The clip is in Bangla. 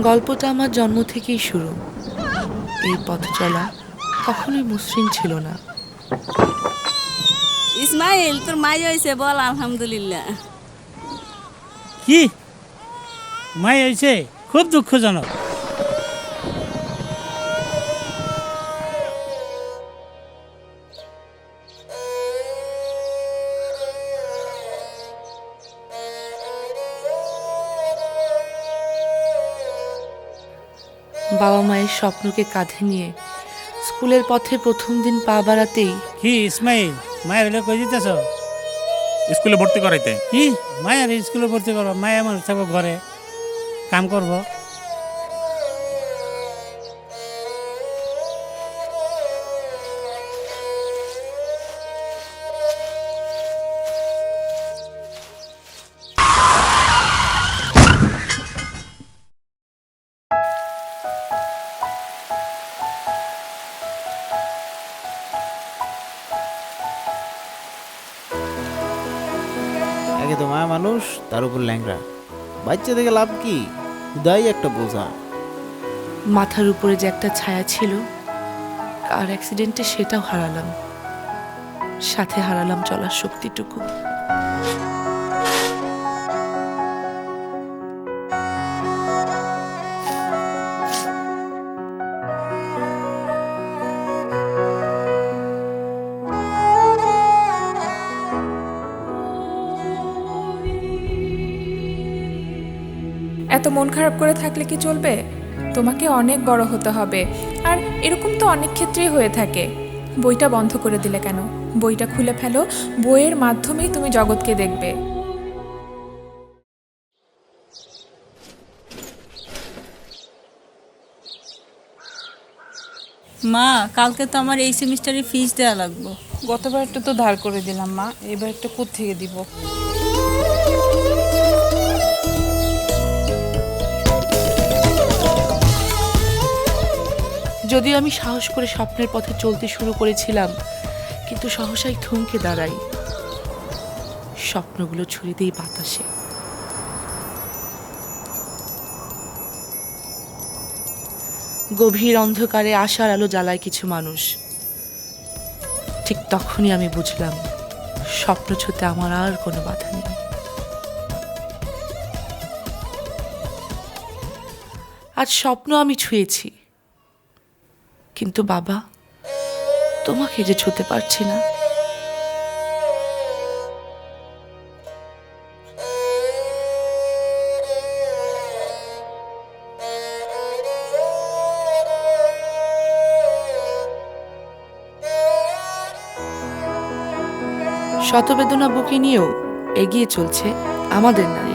গল্পটা আমার জন্ম থেকেই শুরু। এই পথ চলা কখনোই মসৃণ ছিল না। ইসমাইল, তোর মাই হয়েছে, বল আলহামদুলিল্লাহ। কি মাই হয়েছে? খুব দুঃখজনক। বাবা মায়ের স্বপ্নকে কাঁধে নিয়ে স্কুলের পথে প্রথম দিন পা বাড়াতেই কি ইসমাইল, মায়ের হলে কই দিতেছ? স্কুলে ভর্তি করাইতে। কি মায়ের স্কুলে ভর্তি করো? মায়ে আমার থাকবো ঘরে কাম করব। একে তো মায়া মানুষ, তার উপর ল্যাংড়া। বাচ্চা থেকে লাভ কি? দায়ী একটা বোঝা। মাথার উপরে যে একটা ছায়া ছিল, কার অ্যাক্সিডেন্টে সেটাও হারালাম, সাথে হারালাম চলার শক্তিটুকু। এত মন খারাপ করে থাকলে কি চলবে? তোমাকে অনেক বড় হতে হবে। আর এরকম তো অনেক ক্ষেত্রেই হয়ে থাকে। বইটা বন্ধ করে দিলে কেন? বইটা খুলে ফেলো, বইয়ের মাধ্যমেই তুমি জগৎকে দেখবে। মা, কালকে তো আমার এই সেমিস্টারের ফিস দেওয়া লাগবে। গতবার একটা তো ধার করে দিলাম মা, এবার একটা কোত্থেকে দিব? যদিও আমি সাহস করে স্বপ্নের পথে চলতে শুরু করেছিলাম, কিন্তু সহসাই থমকে দাঁড়াই। স্বপ্নগুলো ছুড়ে দিই বাতাসে। গভীর অন্ধকারে আশার আলো জ্বালায় কিছু মানুষ। ঠিক তখনই আমি বুঝলাম, স্বপ্ন ছুঁতে আমার আর কোনো বাধা নেই। আজ স্বপ্ন আমি ছুঁয়েছি, কিন্তু বাবা, তোমাকে যে ছুঁতে পারছি না। শতবেদনা বুকে নিয়েও এগিয়ে চলছে আমাদের নারী।